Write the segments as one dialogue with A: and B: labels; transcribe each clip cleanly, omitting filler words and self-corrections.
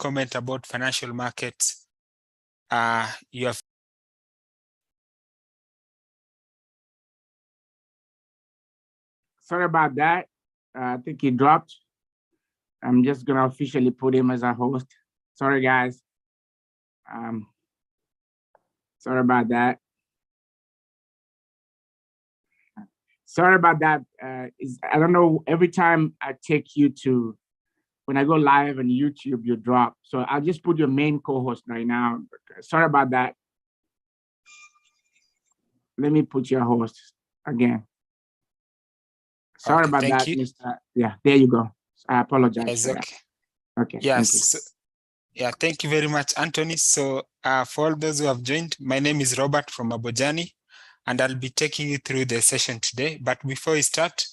A: comment about financial markets, you have.
B: Sorry about that. I think he dropped. I'm just gonna officially put him as a host. Sorry, guys. Sorry about that. Sorry about that. I don't know, every time I take you to, when I go live on YouTube, you drop. So I'll just put your main co-host right now. Sorry about that. Let me put your host again. Sorry about that, Mr. Yeah, there you go. I apologize for that. Okay,
A: yes. Thank you very much, Anthony. So for all those who have joined, my name is Robert from Abojani, and I'll be taking you through the session today. But before we start,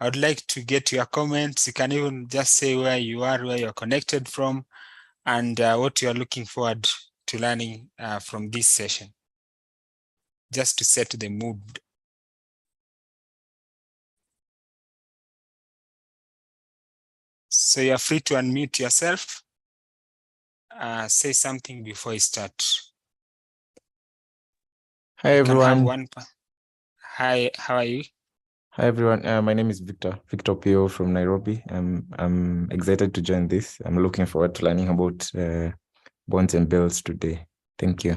A: I would like to get your comments. You can even just say where you are, where you're connected from, and what you are looking forward to learning from this session, just to set the mood. So you're free to unmute yourself. Say something before you start.
C: Hi, everyone.
A: Hi, how are you?
C: Hi, everyone. My name is Victor Pio from Nairobi. I'm excited to join this. I'm looking forward to learning about bonds and bills today. Thank you.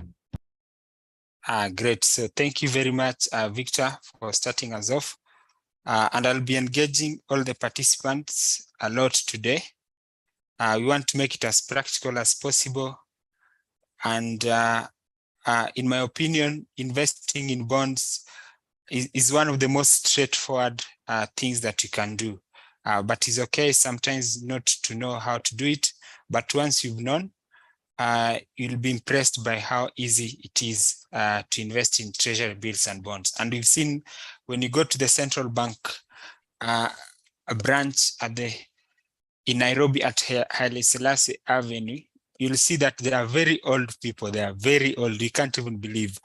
A: Great. So thank you very much, Victor, for starting us off. And I'll be engaging all the participants a lot today. We want to make it as practical as possible. And in my opinion, investing in bonds is one of the most straightforward things that you can do. But it's okay sometimes not to know how to do it. But once you've known, you'll be impressed by how easy it is to invest in treasury bills and bonds. And we've seen when you go to the central bank, a branch in Nairobi at Haile Selassie Avenue, you'll see that there are very old people. They are very old. You can't even believe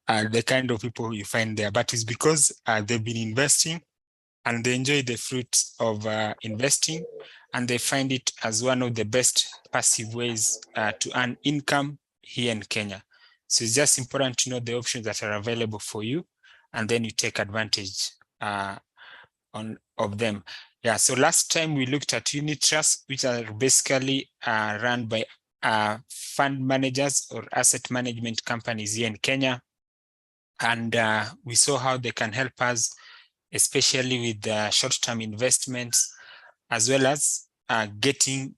A: the kind of people you find there. But it's because they've been investing and they enjoy the fruits of investing, and they find it as one of the best passive ways to earn income here in Kenya. So it's just important to know the options that are available for you, and then you take advantage of them. Yeah, so last time we looked at unit trusts, which are basically run by fund managers or asset management companies here in Kenya. And we saw how they can help us, especially with short-term investments, as well as getting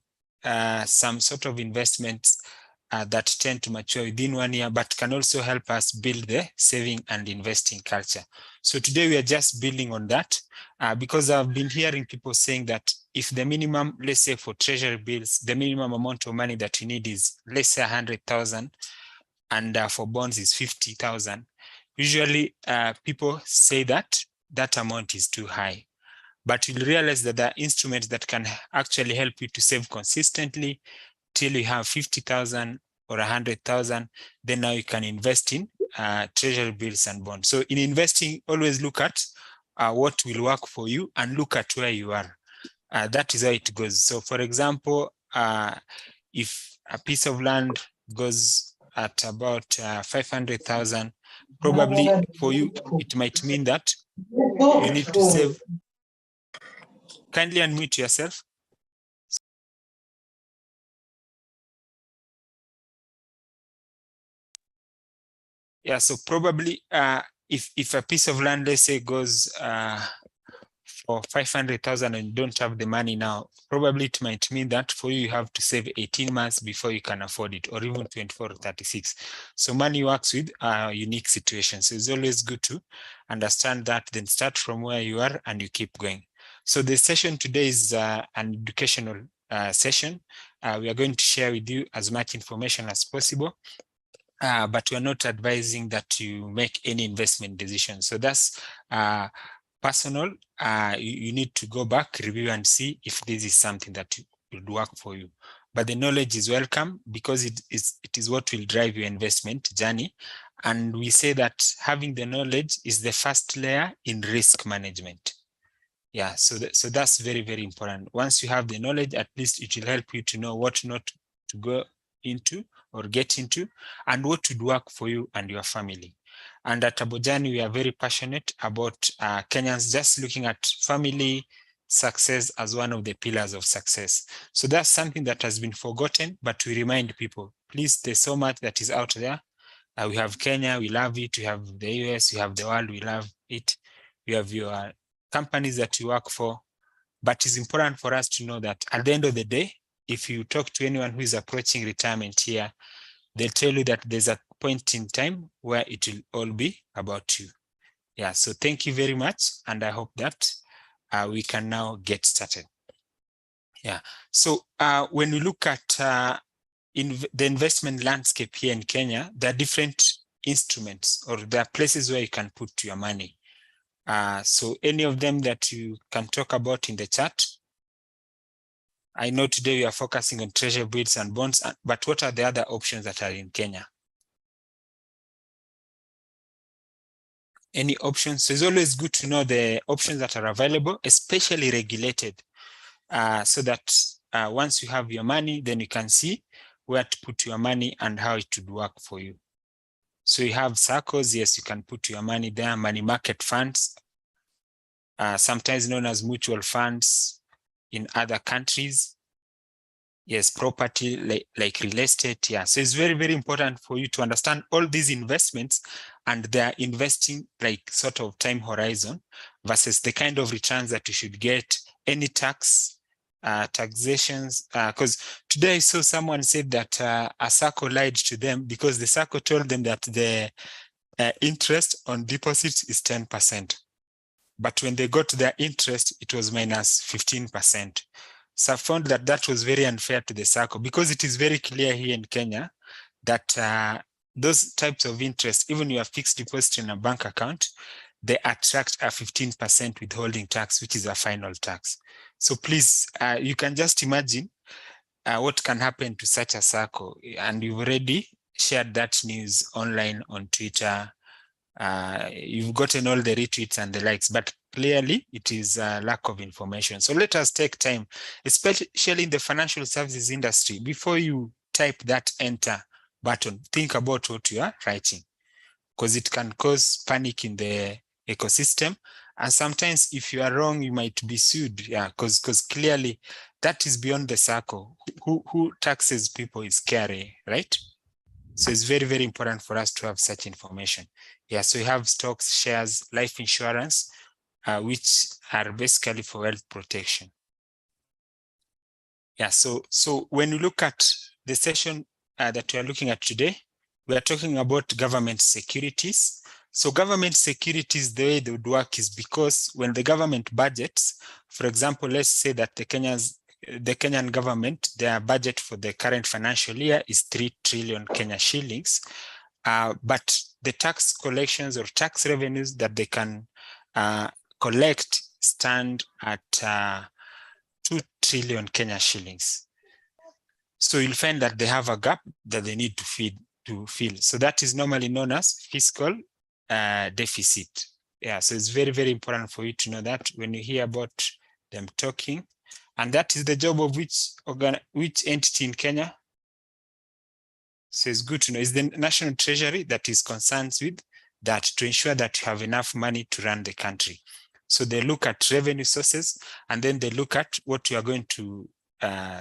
A: some sort of investments that tend to mature within 1 year, but can also help us build the saving and investing culture. So today we are just building on that because I've been hearing people saying that if the minimum, let's say for treasury bills, the minimum amount of money that you need is, let's say 100,000, and for bonds is 50,000. Usually people say that that amount is too high. But you'll realize that there are instruments that can actually help you to save consistently till you have 50,000 or 100,000. Then now you can invest in treasury bills and bonds. So in investing, always look at what will work for you and look at where you are. That is how it goes. So for example, if a piece of land goes at about 500,000, probably for you, it might mean that you need to save. Kindly unmute yourself. Yeah, so probably if a piece of land, let's say, goes for 500,000 and you don't have the money now, probably it might mean that for you, you have to save 18 months before you can afford it, or even 24 or 36. So money works with unique situations. So it's always good to understand that, then start from where you are and you keep going. So the session today is an educational session. We are going to share with you as much information as possible. But we're not advising that you make any investment decisions. So that's personal. You need to go back, review, and see if this is something that would work for you. But the knowledge is welcome because it is what will drive your investment journey. And we say that having the knowledge is the first layer in risk management. Yeah, so that's very, very important. Once you have the knowledge, at least it will help you to know what not to go into or get into, and what would work for you and your family. And at Abojani, we are very passionate about Kenyans just looking at family success as one of the pillars of success. So that's something that has been forgotten, but we remind people, please, there's so much that is out there. We have Kenya, we love it. We have the US, we have the world, we love it. We have your companies that you work for. But it's important for us to know that at the end of the day, if you talk to anyone who is approaching retirement here, they'll tell you that there's a point in time where it will all be about you. Yeah, so thank you very much. And I hope that we can now get started. Yeah, so when we look at in the investment landscape here in Kenya, there are different instruments, or there are places where you can put your money. So any of them that you can talk about in the chat. I know today we are focusing on treasury bills and bonds, but what are the other options that are in Kenya? Any options? So it's always good to know the options that are available, especially regulated, so that once you have your money, then you can see where to put your money and how it would work for you. So you have SACCOs, yes, you can put your money there, money market funds, sometimes known as mutual funds in other countries. Yes, property like real estate, yeah. So it's very, very important for you to understand all these investments and their investing like sort of time horizon versus the kind of returns that you should get, any taxations, because today I saw someone said that a SACCO lied to them because the SACCO told them that the interest on deposits is 10%. But when they got their interest, it was minus 15%. So I found that that was very unfair to the SACCO because it is very clear here in Kenya that those types of interest, even your fixed deposit in a bank account, they attract a 15% withholding tax, which is a final tax. So please, you can just imagine what can happen to such a SACCO. And you've already shared that news online on Twitter. You've gotten all the retweets and the likes, but clearly it is a lack of information. So let us take time, especially in the financial services industry. Before you type that enter button, think about what you are writing, because it can cause panic in the ecosystem. And sometimes if you are wrong, you might be sued. Yeah, because clearly that is beyond the SACCO. Who taxes people is KRA, right? So it's very, very important for us to have such information. Yeah, so we have stocks, shares, life insurance, which are basically for wealth protection. Yeah, so when you look at the session that we are looking at today, we are talking about government securities. So government securities, the way they would work is because when the government budgets, for example, let's say that the Kenyan government, their budget for the current financial year is 3 trillion Kenya shillings. But the tax collections or tax revenues that they can collect stand at 2 trillion Kenya shillings. So you'll find that they have a gap that they need to fill. So that is normally known as fiscal deficit. Yeah, so it's very, very important for you to know that when you hear about them talking. And that is the job of which entity in Kenya? So it's good to know. It's the National Treasury that is concerned with that to ensure that you have enough money to run the country. So they look at revenue sources, and then they look at what you are going to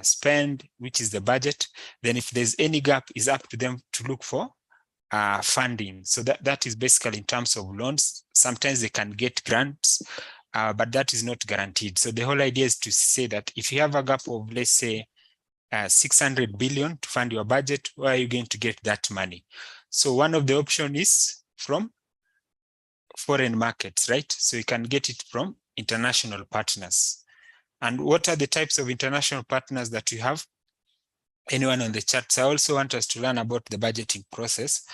A: spend, which is the budget. Then if there's any gap, it's up to them to look for funding. So that is basically in terms of loans. Sometimes they can get grants, but that is not guaranteed. So the whole idea is to say that if you have a gap of, let's say, 600 billion to fund your budget, where are you going to get that money? So one of the options is from foreign markets, right? So you can get it from international partners. And what are the types of international partners that you have? Anyone on the chat? So I also want us to learn about the budgeting process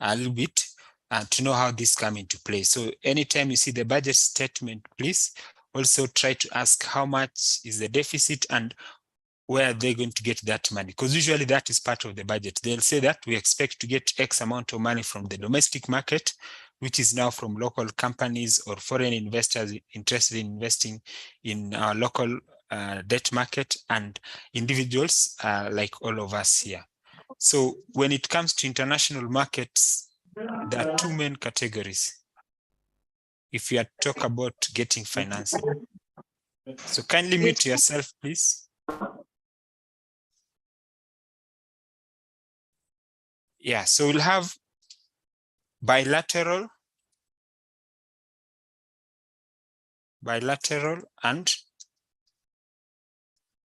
A: a little bit and to know how this come into play. So anytime you see the budget statement, please also try to ask how much is the deficit and where are they going to get that money? Because usually that is part of the budget. They'll say that we expect to get X amount of money from the domestic market, which is now from local companies or foreign investors interested in investing in our local debt market, and individuals like all of us here. So when it comes to international markets, there are two main categories if you are talk about getting financing. So kindly mute yourself, please. Yeah, so we'll have bilateral, and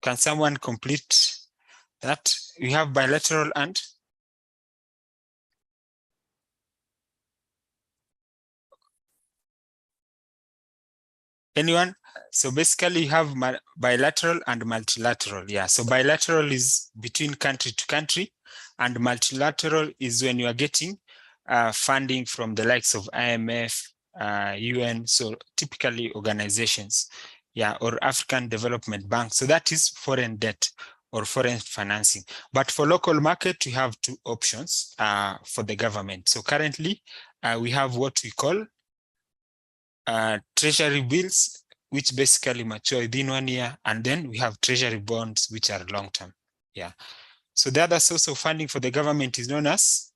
A: can someone complete that? We have bilateral and anyone? So basically you have bilateral and multilateral. Yeah, so bilateral is between country to country, and multilateral is when you are getting funding from the likes of IMF, UN, so typically organizations, yeah, or African Development Bank. So that is foreign debt or foreign financing. But for local market, we have two options for the government. So currently we have what we call treasury bills, which basically mature within 1 year, and then we have treasury bonds, which are long-term. Yeah. So the other source of funding for the government is known as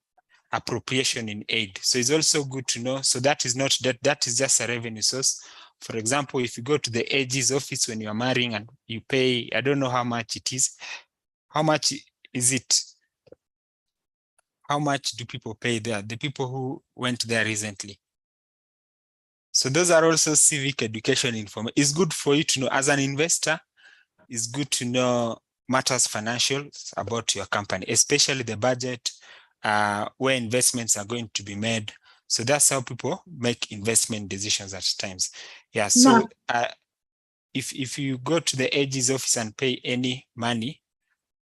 A: appropriation in aid. So it's also good to know. So that is not debt, that is just a revenue source. For example, if you go to the AG's office when you are marrying and you pay, I don't know how much it is. How much is it? How much do people pay there? The people who went there recently. So those are also civic education information. It's good for you to know as an investor. It's good to know matters financial about your company, especially the budget, where investments are going to be made. So that's how people make investment decisions at times. Yeah. So if you go to the AG's office and pay any money,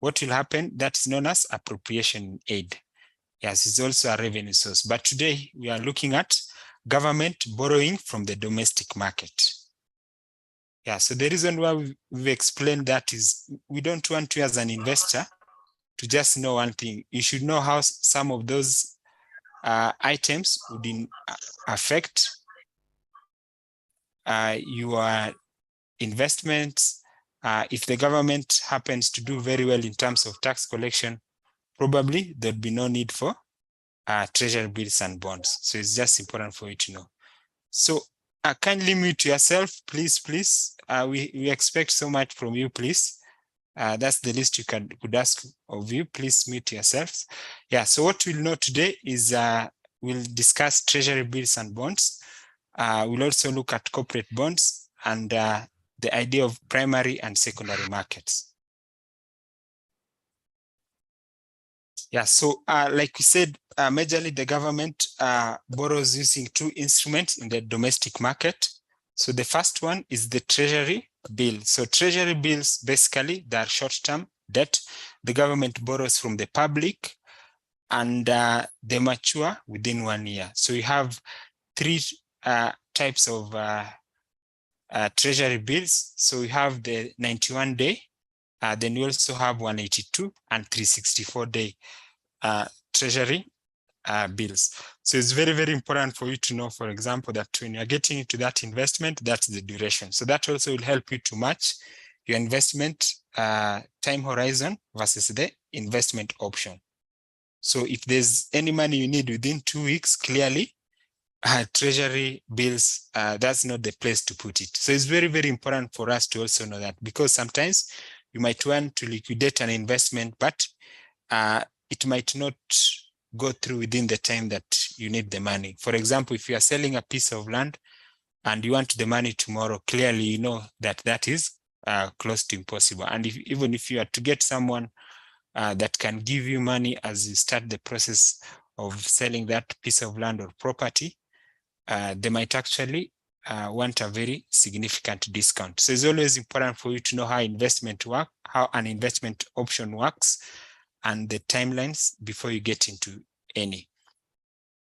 A: what will happen? That is known as appropriation aid. Yes, it's also a revenue source. But today we are looking at government borrowing from the domestic market. Yeah, so the reason why we've explained that is we don't want you as an investor to just know one thing. You should know how some of those items would affect your investments. If the government happens to do very well in terms of tax collection, probably there'd be no need for treasury bills and bonds. So it's just important for you to know. So kindly mute yourself, please. We expect so much from you, please. That's the least you could ask of you. Please mute yourselves. Yeah, so what we'll know today is we'll discuss treasury bills and bonds. We'll also look at corporate bonds and the idea of primary and secondary markets. Yeah, so like we said, majorly the government borrows using two instruments in the domestic market. So the first one is the treasury bill. So treasury bills, basically, they are short-term debt. The government borrows from the public and they mature within 1 year. So you have three types of treasury bills. So we have the 91-day, then we also have 182 and 364-day treasury bills. So it's very, very important for you to know, for example, that when you're getting into that investment, that's the duration. So that also will help you to match your investment time horizon versus the investment option. So if there's any money you need within 2 weeks, clearly treasury bills, that's not the place to put it. So it's very, very important for us to also know that, because sometimes you might want to liquidate an investment, but it might not go through within the time that you need the money. For example, if you are selling a piece of land and you want the money tomorrow, clearly you know that that is close to impossible. And even if you are to get someone that can give you money as you start the process of selling that piece of land or property, they might actually want a very significant discount. So it's always important for you to know how investment work, how an investment option works, and the timelines before you get into any.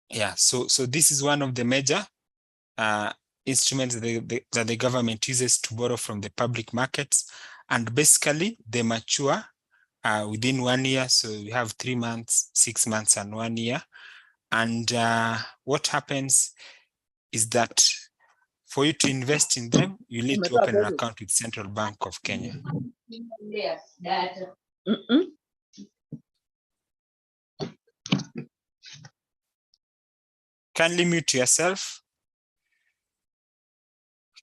A: Yeah, so this is one of the major instruments that the government uses to borrow from the public markets, and basically they mature within 1 year. So we have 3 months, 6 months, and 1 year. And what happens is that For you to invest in them, you need to open an account with Central Bank of Kenya. Kindly mute yourself.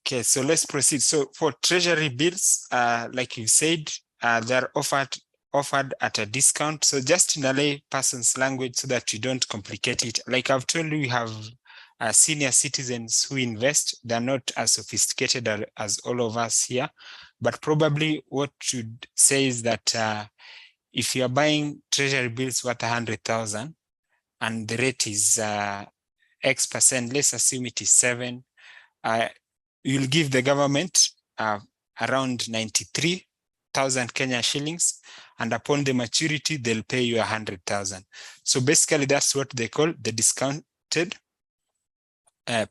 A: Okay, so let's proceed. So for treasury bills, like you said, they're offered at a discount. So just in a lay person's language so that you don't complicate it. Like I've told you, we have senior citizens who invest. They're not as sophisticated as all of us here, but probably what you'd say is that if you're buying treasury bills worth 100,000 and the rate is X%, let's assume it is 7, you'll give the government around 93,000 Kenya shillings, and upon the maturity, they'll pay you 100,000. So basically, that's what they call the discounted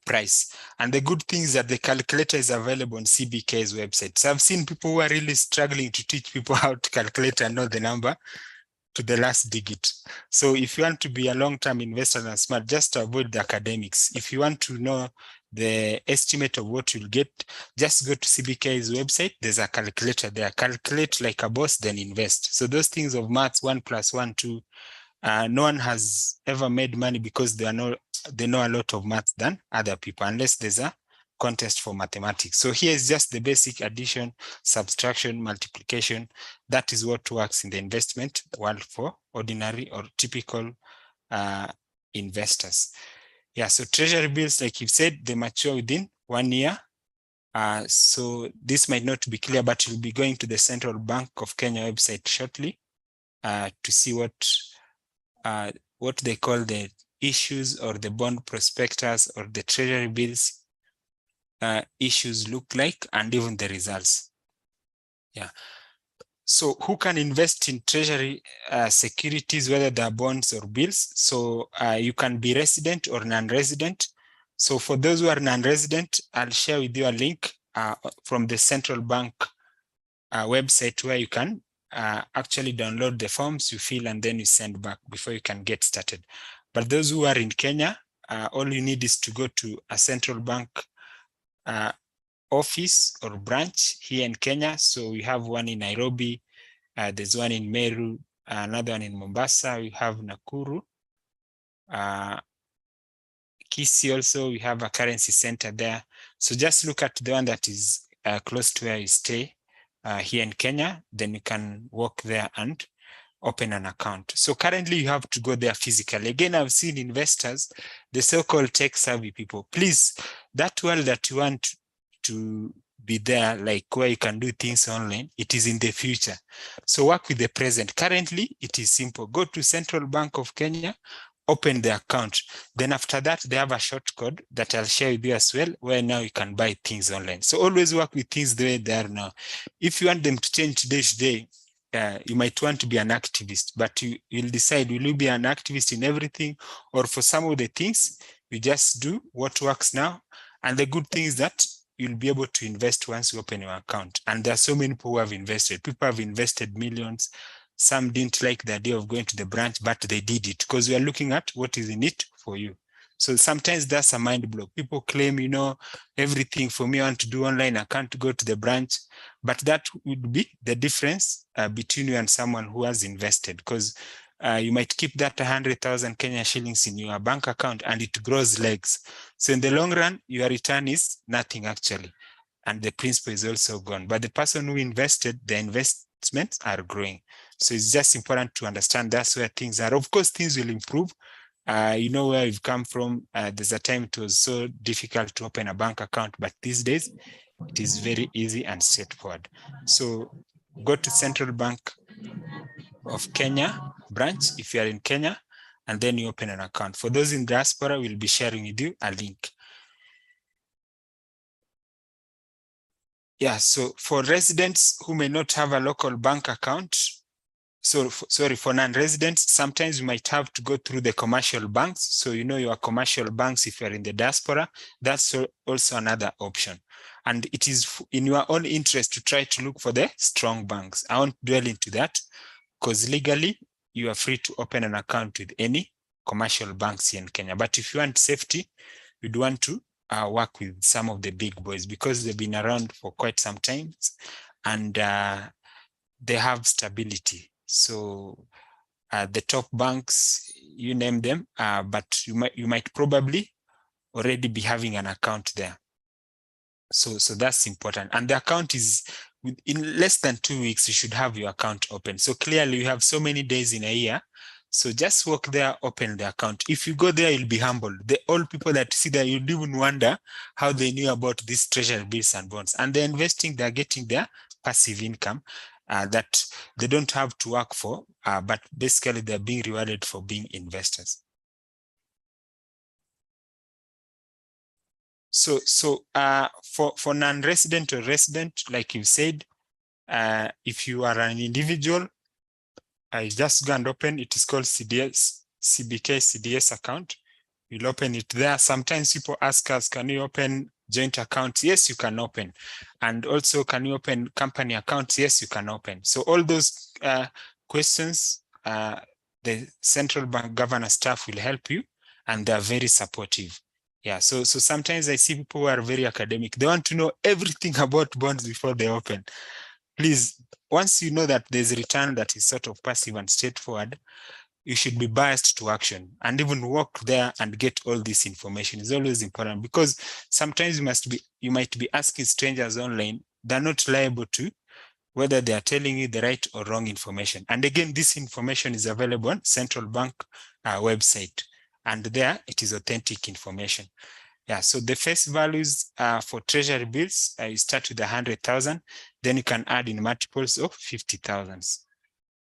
A: price. And the good thing is that the calculator is available on CBK's website. So I've seen people who are really struggling to teach people how to calculate and know the number to the last digit. So if you want to be a long-term investor and smart, just to avoid the academics, if you want to know the estimate of what you'll get, just go to CBK's website. There's a calculator there. Calculate like a boss, then invest. So those things of maths, 1 + 1, 2, no one has ever made money because they know a lot of maths than other people, unless there's a contest for mathematics. So here is just the basic addition, subtraction, multiplication. That is what works in the investment world for ordinary or typical investors. Yeah, so treasury bills, like you've said, they mature within 1 year. So this might not be clear, but you'll be going to the Central Bank of Kenya website shortly to see what they call the issues or the bond prospectus or the treasury bills issues look like, and even the results. Yeah. So who can invest in treasury securities, whether they're bonds or bills? So you can be resident or non-resident. So for those who are non-resident, I'll share with you a link from the Central Bank website where you can actually download the forms you fill and then you send back before you can get started. But those who are in Kenya, all you need is to go to a Central Bank office or branch here in Kenya. So we have one in Nairobi, there's one in Meru, another one in Mombasa, we have Nakuru, Kisii also, we have a currency center there. So just look at the one that is close to where you stay here in Kenya, then you can walk there and open an account. So currently you have to go there physically. Again, I've seen investors, the so-called tech savvy people, please, that world that you want to be there, like where you can do things online, it is in the future. So work with the present. Currently, it is simple. Go to Central Bank of Kenya, open the account. Then after that, they have a short code that I'll share with you as well, where now you can buy things online. So always work with things the way they are now. If you want them to change today, you might want to be an activist, but you'll decide, will you be an activist in everything? Or for some of the things, you just do what works now. And the good thing is that you'll be able to invest once you open your account. And there are so many people who have invested. People have invested millions. Some didn't like the idea of going to the branch, but they did it because we are looking at what is in it for you. So sometimes that's a mind block. People claim, you know, everything for me, I want to do online, I can't go to the branch. But that would be the difference between you and someone who has invested, because you might keep that 100,000 Kenya shillings in your bank account and it grows legs. So in the long run, your return is nothing actually. And the principal is also gone. But the person who invested, the investments are growing. So it's just important to understand that's where things are. Of course, things will improve. You know where we've come from. There's a time it was so difficult to open a bank account, but these days it is very easy and straightforward. So go to Central Bank of Kenya branch if you are in Kenya, and then you open an account. For those in diaspora, we'll be sharing with you a link. Yeah, so for residents who may not have a local bank account, so for non-residents, sometimes you might have to go through the commercial banks. So you know your commercial banks, if you're in the diaspora, that's also another option. And it is in your own interest to try to look for the strong banks. I won't dwell into that because legally you are free to open an account with any commercial banks here in Kenya. But if you want safety, you'd want to work with some of the big boys because they've been around for quite some time and they have stability. So the top banks, you name them, but you might probably already be having an account there. So that's important. And the account is in less than 2 weeks, you should have your account open. So clearly you have so many days in a year. So just walk there, open the account. If you go there, you'll be humbled. The old people that see that, you'll even wonder how they knew about these treasury bills and bonds. And they're investing, they're getting their passive income that they don't have to work for, but basically they're being rewarded for being investors. So for non-resident or resident, like you said, if you are an individual, I just go and open, it is called CBK CDS account. You'll open it there. Sometimes people ask us, can you open joint accounts? Yes, you can open. And also, can you open company accounts? Yes, you can open. So all those questions, the central bank governor staff will help you, and they're very supportive. Yeah, so sometimes I see people who are very academic. They want to know everything about bonds before they open. Please, once you know that there's a return that is sort of passive and straightforward, you should be biased to action and even walk there and get all this information. Is always important, because sometimes you might be asking strangers online. They're not liable to whether they are telling you the right or wrong information. And again, this information is available on central bank website, and there it is authentic information. Yeah, so the face values for treasury bills, you start with 100,000, then you can add in multiples of 50,000.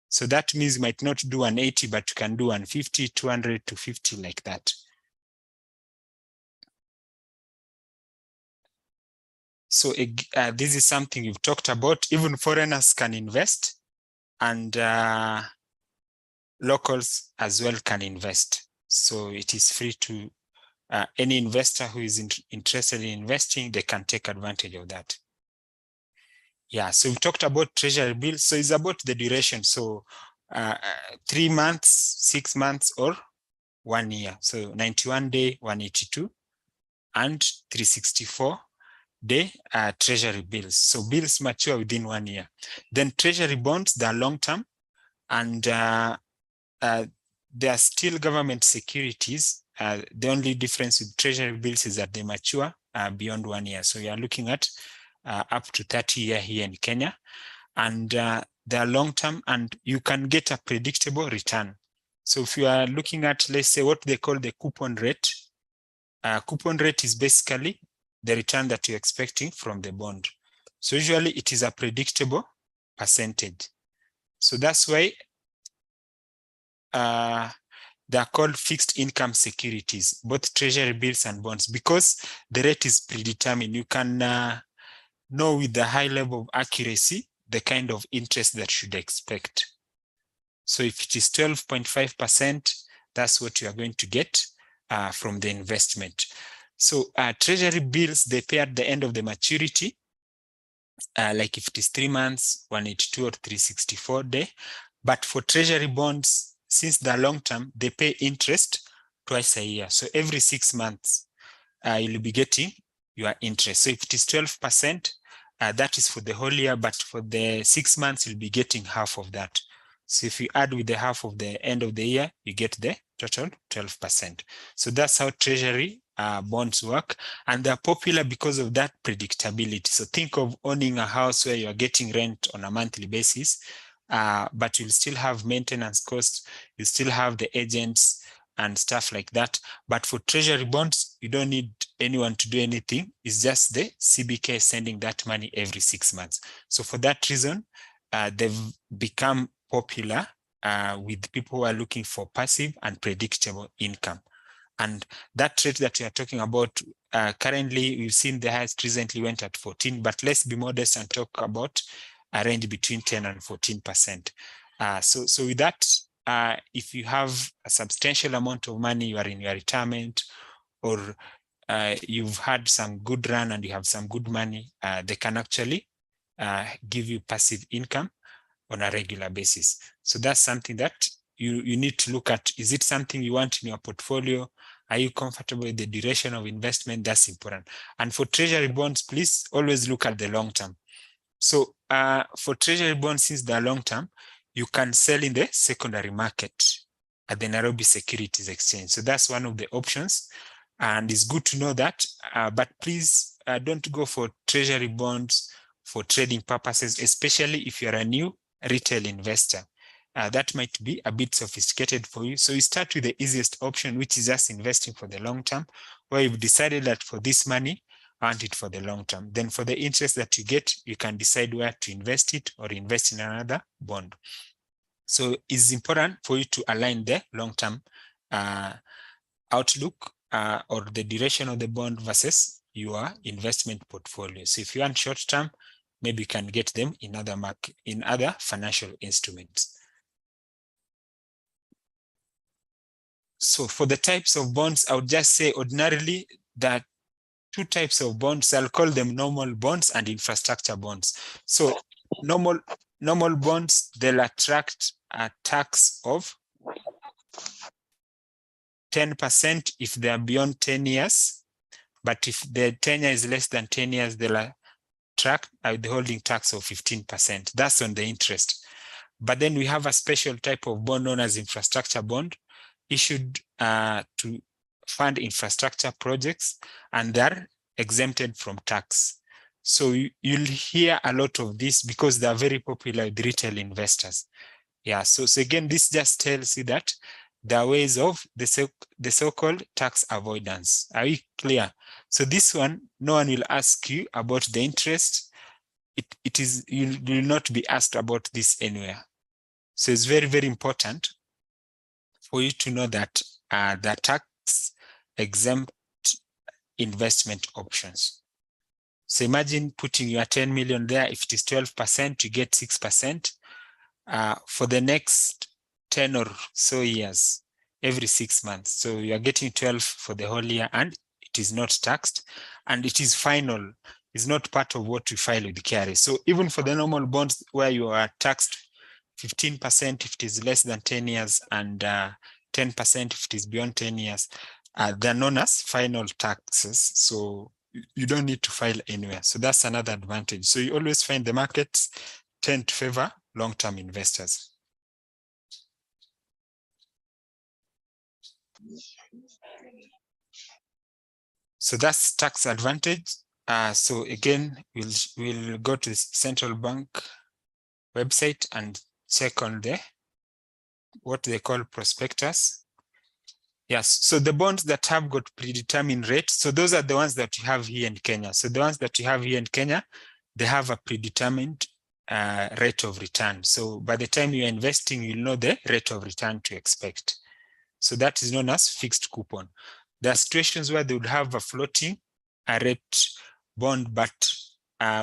A: So that means you might not do 180, but you can do 150, 200 to 50, like that. So this is something you've talked about. Even foreigners can invest, and locals as well can invest. So it is free to any investor who is interested in investing, they can take advantage of that. Yeah, so we talked about treasury bills. So it's about the duration. So 3 months, 6 months, or 1 year. So 91 day, 182, and 364-day treasury bills. So bills mature within 1 year. Then treasury bonds, they are long term, and they are still government securities. The only difference with treasury bills is that they mature beyond 1 year. So you are looking at up to 30 years here in Kenya, and they are long term, and you can get a predictable return. So if you are looking at, let's say, what they call the coupon rate is basically the return that you're expecting from the bond. So usually it is a predictable percentage. So that's why they are called fixed income securities, both treasury bills and bonds, because the rate is predetermined. You can know with a high level of accuracy the kind of interest that you should expect. So if it is 12.5%, that's what you are going to get from the investment. So treasury bills, they pay at the end of the maturity, like if it is 3 months, 182 or 364 day. But for treasury bonds, since they're long term, they pay interest twice a year. So every 6 months, you'll be getting your interest. So if it is 12%, that is for the whole year, but for the 6 months, you'll be getting half of that. So if you add with the half of the end of the year, you get the total 12%. So that's how treasury bonds work, and they're popular because of that predictability. So think of owning a house where you're getting rent on a monthly basis, but you'll still have maintenance costs, you still have the agents and stuff like that. But for treasury bonds, you don't need anyone to do anything. It's just the CBK sending that money every 6 months. So for that reason, they've become popular with people who are looking for passive and predictable income. And that rate that we are talking about, currently we've seen the highest recently went at 14, but let's be modest and talk about a range between 10 and 14%. So with that, if you have a substantial amount of money, you are in your retirement, or you've had some good run and you have some good money, they can actually give you passive income on a regular basis. So that's something that you need to look at. Is it something you want in your portfolio? Are you comfortable with the duration of investment? That's important. And for treasury bonds, please always look at the long term. So for treasury bonds, since they're long term, you can sell in the secondary market at the Nairobi Securities Exchange. So that's one of the options. And it's good to know that, but please don't go for treasury bonds for trading purposes, especially if you're a new retail investor. That might be a bit sophisticated for you. So you start with the easiest option, which is just investing for the long term, where you've decided that for this money, I want it for the long term. Then for the interest that you get, you can decide where to invest it or invest in another bond. So it's important for you to align the long-term outlook or the duration of the bond versus your investment portfolio. So if you want short-term, maybe you can get them in other financial instruments. So for the types of bonds, I would just say ordinarily that two types of bonds. I'll call them normal bonds and infrastructure bonds. So normal bonds, they'll attract a tax of 10% if they are beyond 10 years. But if the tenure is less than 10 years, they'll attract a withholding tax of 15%. That's on the interest. But then we have a special type of bond known as infrastructure bond, issued to fund infrastructure projects, and they're exempted from tax. So you'll hear a lot of this because they're very popular with retail investors. Yeah, so again, this just tells you that there are ways of the so-called tax avoidance. Are we clear? So this one, no one will ask you about the interest. You will not be asked about this anywhere. So it's very, very important for you to know that the tax exempt investment options. So imagine putting your 10 million there. If it is 12%, you get 6%. For the next 10 or so years, every 6 months. So you are getting 12 for the whole year, and it is not taxed, and it is final. It's not part of what we file with the KRA. So even for the normal bonds where you are taxed 15% if it is less than 10 years and 10% if it is beyond 10 years, they're known as final taxes. So you don't need to file anywhere. So that's another advantage. So you always find the markets tend to favor long-term investors. So that's tax advantage. So again, we'll go to the central bank website and check on what they call prospectus. Yes, so the bonds that have got predetermined rates, so those are the ones that you have here in Kenya. So the ones that you have here in Kenya, they have a predetermined rate of return. So by the time you're investing, you'll know the rate of return to expect. So that is known as fixed coupon. There are situations where they would have a floating rate bond, but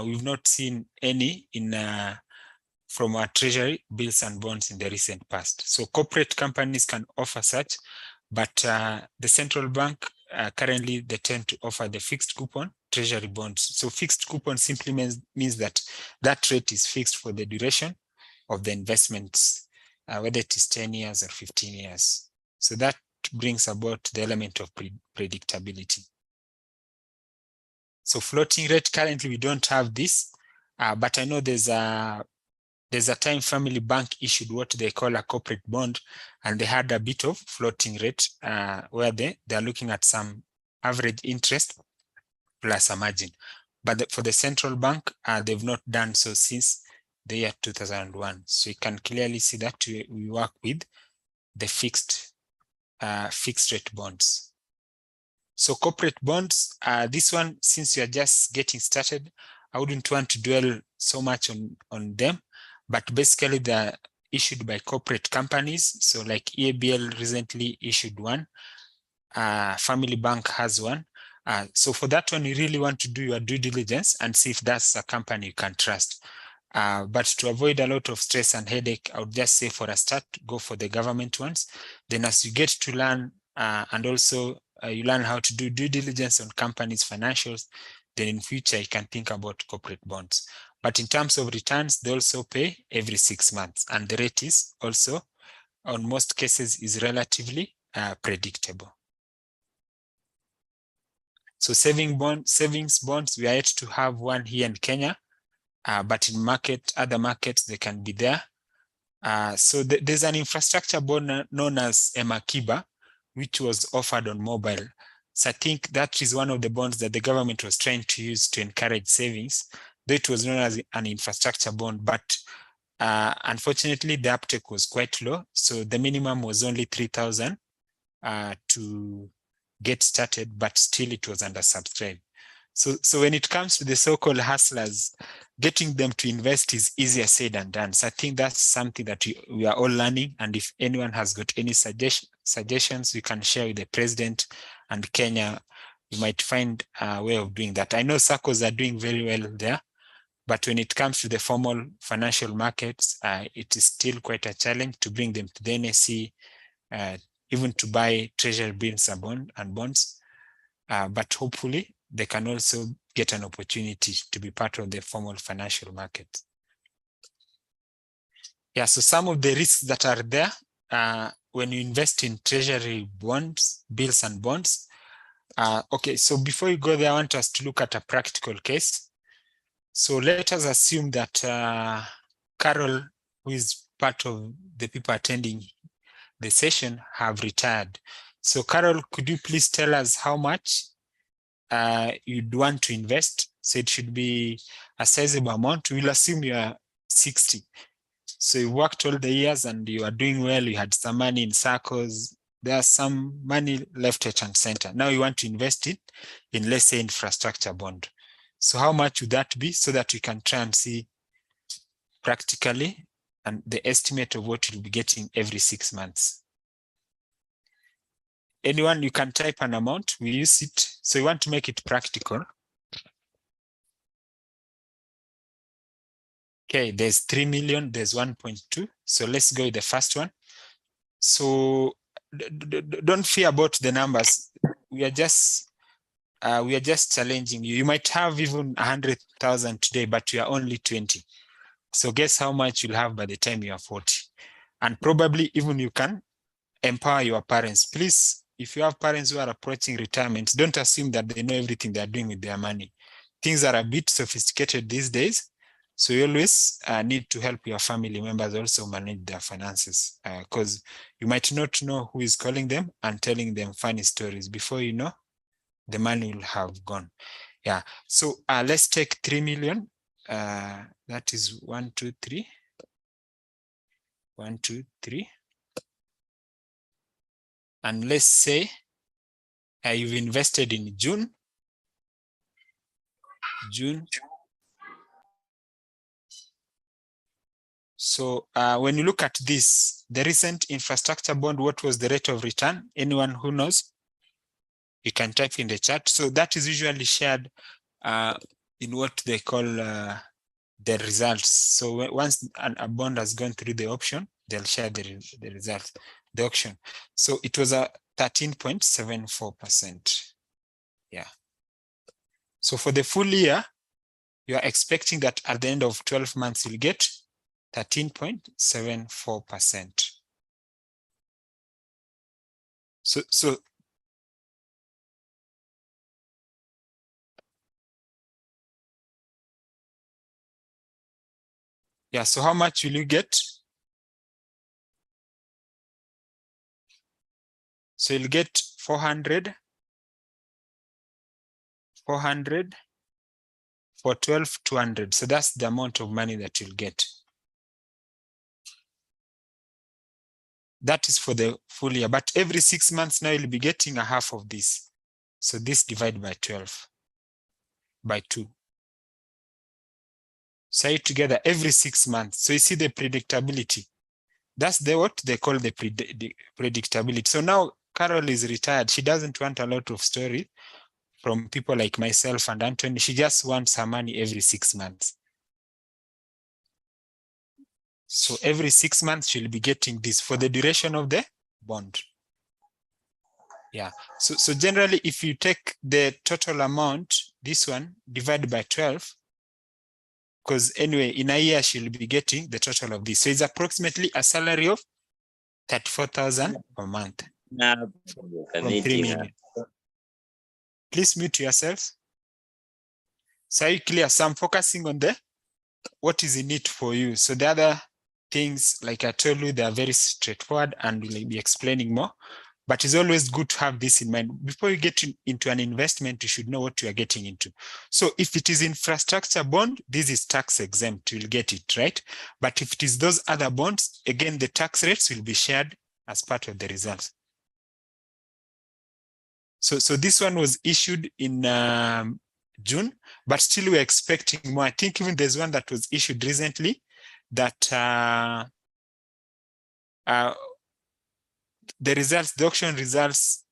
A: we've not seen any from our treasury bills and bonds in the recent past. So corporate companies can offer such, but the central bank currently they tend to offer the fixed coupon treasury bonds. So fixed coupon simply means that that rate is fixed for the duration of the investments, whether it is 10 years or 15 years. So that brings about the element of predictability. So floating rate, currently we don't have this, but I know there's a time Family Bank issued what they call a corporate bond, and they had a bit of floating rate where they're looking at some average interest plus a margin. But for the central bank, they've not done so since the year 2001. So you can clearly see that we work with the fixed rate bonds. So corporate bonds, this one, since you're just getting started, I wouldn't want to dwell so much on them, but basically they're issued by corporate companies. So like EABL recently issued one, Family Bank has one. So for that one, you really want to do your due diligence and see if that's a company you can trust. But to avoid a lot of stress and headache, I would just say for a start, go for the government ones. Then as you get to learn and also you learn how to do due diligence on companies' financials, then in future you can think about corporate bonds. But in terms of returns, they also pay every 6 months, and the rate is also, on most cases, is relatively predictable. So savings bonds, we are yet to have one here in Kenya, but in other markets, they can be there. So there's an infrastructure bond known as Emakiba, which was offered on mobile. So I think that is one of the bonds that the government was trying to use to encourage savings. Though it was known as an infrastructure bond, but unfortunately the uptake was quite low. So the minimum was only 3,000 to get started, but still it was undersubscribed. So when it comes to the so-called hustlers, getting them to invest is easier said than done. So I think that's something that we are all learning. And if anyone has got any suggestions, we can share with the president and Kenya. You might find a way of doing that. I know SACCOs are doing very well there, but when it comes to the formal financial markets, it is still quite a challenge to bring them to the NSE, even to buy treasury bills and bonds. But hopefully they can also get an opportunity to be part of the formal financial market. Yeah, so some of the risks that are there when you invest in treasury bonds, bills and bonds. Okay, so before you go there, I want us to look at a practical case. So let us assume that Carol, who is part of the people attending the session, have retired. So Carol, could you please tell us how much you'd want to invest? So it should be a sizable amount. We'll assume you are 60. So you worked all the years and you are doing well. You had some money in SACCOs. There's some money left at and center. Now you want to invest it in, let's say, infrastructure bond. So how much would that be, so that we can try and see practically and the estimate of what you'll be getting every 6 months? Anyone, you can type an amount. We use it. So you want to make it practical. Okay, there's 3 million, there's 1.2. So let's go with the first one. So don't fear about the numbers. We are just challenging you. You might have even 100,000 today, but you are only 20. So guess how much you'll have by the time you are 40. And probably even you can empower your parents. Please, if you have parents who are approaching retirement, don't assume that they know everything they're doing with their money. Things are a bit sophisticated these days. So you always need to help your family members also manage their finances, because you might not know who is calling them and telling them funny stories. Before you know, the money will have gone. Yeah. So let's take 3 million. That is 1, 2, 3. 1, 2, 3. And let's say you've invested in June. So when you look at this, the recent infrastructure bond, what was the rate of return? Anyone who knows? You can type in the chat. So that is usually shared in what they call the results. So once a bond has gone through the auction, they'll share the results, the auction. So it was a 13.74%. Yeah. So for the full year, you are expecting that at the end of 12 months, you'll get 13.74%. So yeah, so how much will you get? So you'll get 400 for 12,200. So that's the amount of money that you'll get. That is for the full year, but every 6 months now you'll be getting a half of this. So this divided by 12 by 2. Say it together every 6 months. So you see the predictability. That's what they call the predictability. So now Carol is retired. She doesn't want a lot of story from people like myself and Anthony. She just wants her money every 6 months. So every 6 months, she'll be getting this for the duration of the bond. Yeah. So generally, if you take the total amount, this one, divided by 12, because anyway, in a year, she'll be getting the total of this. So it's approximately a salary of 34,000 per month from 3 million. Please mute yourselves. So are you clear? So I'm focusing on what is in it for you. So the other things, like I told you, they are very straightforward and we'll be explaining more. But it's always good to have this in mind. Before you get into an investment, you should know what you are getting into. So if it is infrastructure bond, this is tax exempt, you'll get it, right? But if it is those other bonds, again, the tax rates will be shared as part of the results. So this one was issued in June, but still we're expecting more. I think even there's one that was issued recently that the results, the auction results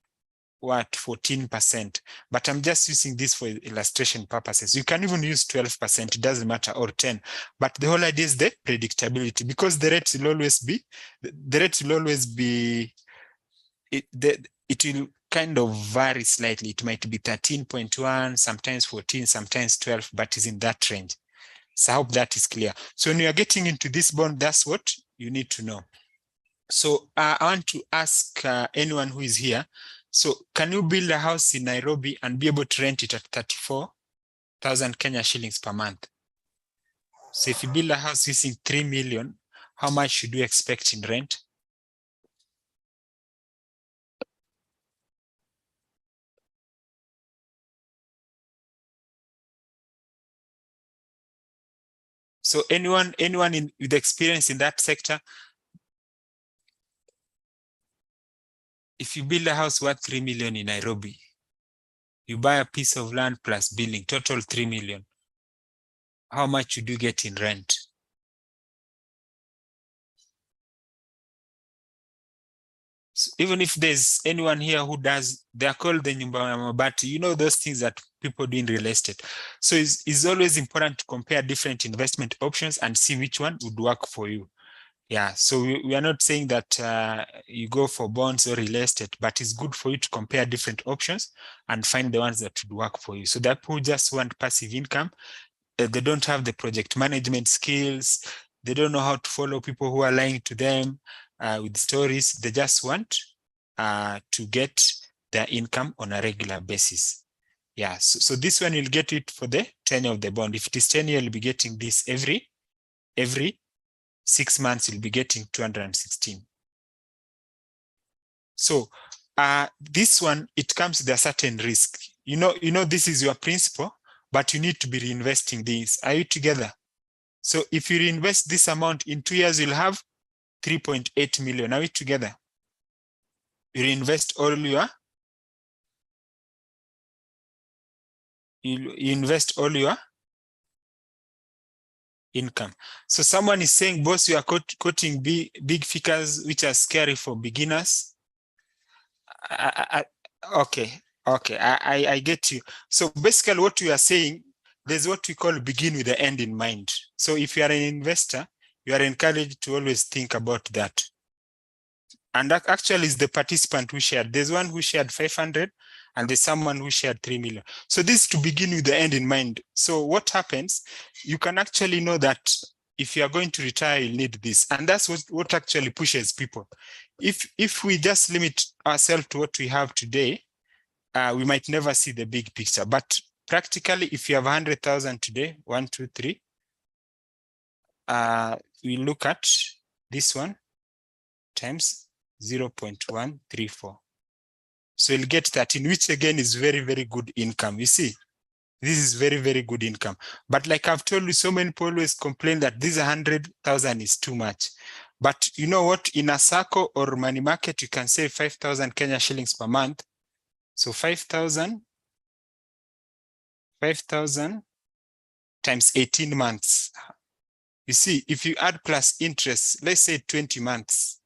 A: were at 14%, but I'm just using this for illustration purposes. You can even use 12%, it doesn't matter, or 10. But the whole idea is the predictability, because the rate will always be, it will kind of vary slightly. It might be 13.1, sometimes 14, sometimes 12, but is in that range. So I hope that is clear. So when you are getting into this bond, that's what you need to know. So I want to ask anyone who is here, so can you build a house in Nairobi and be able to rent it at 34,000 Kenya shillings per month? So if you build a house using 3 million, how much should you expect in rent? So anyone with experience in that sector, if you build a house worth 3 million in Nairobi, you buy a piece of land plus building, total 3 million. How much should you get in rent? So even if there's anyone here who does, they are called the nyumba ya mabati, you know, those things that people do in real estate. So it's always important to compare different investment options and see which one would work for you. Yeah, so we are not saying that you go for bonds or real estate, but it's good for you to compare different options and find the ones that would work for you. So that people just want passive income, they don't have the project management skills, they don't know how to follow people who are lying to them with stories. They just want to get their income on a regular basis. Yeah, so this one you'll get it for the tenure of the bond. If it is 10 years, you'll be getting this every 6 months, you'll be getting 216. So this one, it comes with a certain risk. You know, this is your principal, but you need to be reinvesting this. Are you together? So if you reinvest this amount in 2 years, you'll have 3.8 million. Are we together? You reinvest all your, you invest all your income. So someone is saying, boss, you are quoting big figures, which are scary for beginners. Okay, I get you. So basically what we are saying, there's what we call begin with the end in mind. So if you are an investor, you are encouraged to always think about that. And that actually is the participant who shared. There's one who shared 500 and there's someone who shared 3 million. So this is to begin with the end in mind. So what happens, you can actually know that if you are going to retire, you'll need this. And that's what actually pushes people. If we just limit ourselves to what we have today, we might never see the big picture. But practically, if you have 100,000 today, 1, 2, 3, we look at this one times 0.134. So you'll get 13, which again is very, very good income. You see, this is very, very good income. But like I've told you, so many people always complain that this 100,000 is too much. But you know what? In a circle or money market, you can save 5,000 Kenya shillings per month. So 5,000 times 18 months. You see, if you add plus interest, let's say 20 months,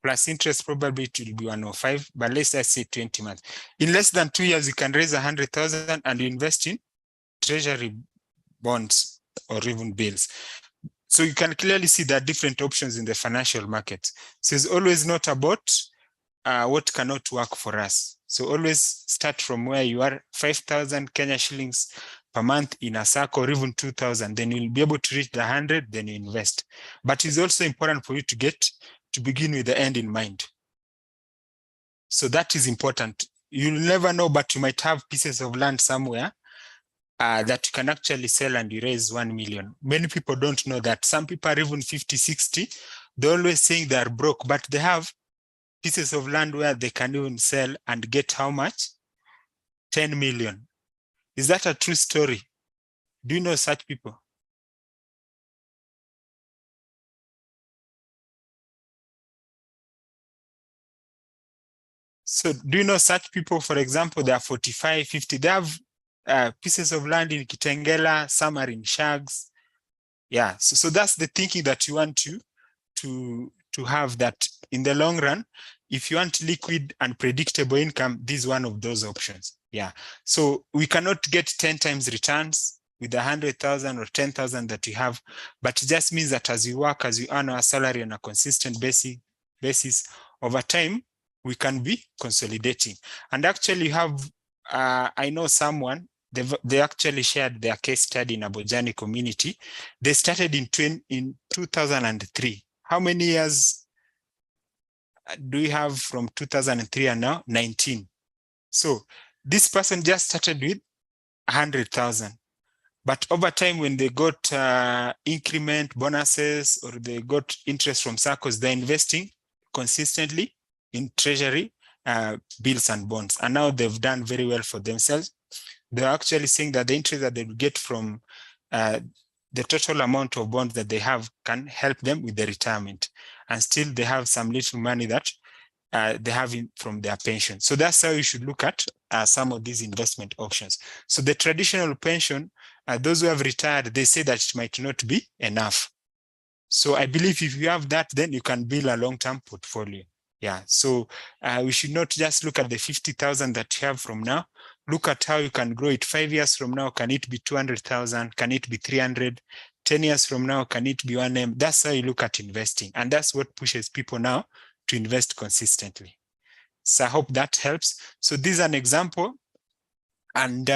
A: plus interest probably it will be 105, but let's just say 20 months. In less than 2 years, you can raise 100,000 and invest in treasury bonds or even bills. So you can clearly see there are different options in the financial market. So it's always not about what cannot work for us. So always start from where you are, 5,000 Kenya shillings per month in a circle, or even 2,000, then you'll be able to reach the 100, then you invest. But it's also important for you to begin with the end in mind. So that is important. you'll never know, but you might have pieces of land somewhere that you can actually sell and you raise 1 million. Many people don't know that. Some people are even 50, 60. They're always saying they're broke, but they have pieces of land where they can even sell and get how much? 10 million. Is that a true story? Do you know such people? So do you know such people, for example, they are 45, 50, they have pieces of land in Kitengela, some are in Shags. Yeah, so that's the thinking that you want to have, that in the long run, if you want liquid and predictable income, this is one of those options. Yeah, so we cannot get 10 times returns with 100,000 or 10,000 that you have, but it just means that as you work, as you earn our salary on a consistent basis over time, we can be consolidating. And actually you have, I know someone, they actually shared their case study in Abojani community. They started in 2003. How many years do we have from 2003 and now? 19. So this person just started with 100,000. But over time, when they got increment bonuses or they got interest from SACCOs, they're investing consistently in treasury bills and bonds. And now they've done very well for themselves. They're actually saying that the interest that they will get from the total amount of bonds that they have can help them with the retirement. And still they have some little money that they have from their pension. So that's how you should look at some of these investment options. So the traditional pension, those who have retired, they say that it might not be enough. So I believe if you have that, then you can build a long-term portfolio. Yeah, so we should not just look at the 50,000 that you have from now. Look at how you can grow it 5 years from now. Can it be 200,000? Can it be 300? 10 years from now, can it be 1M? That's how you look at investing. And that's what pushes people now to invest consistently. So I hope that helps. So this is an example. And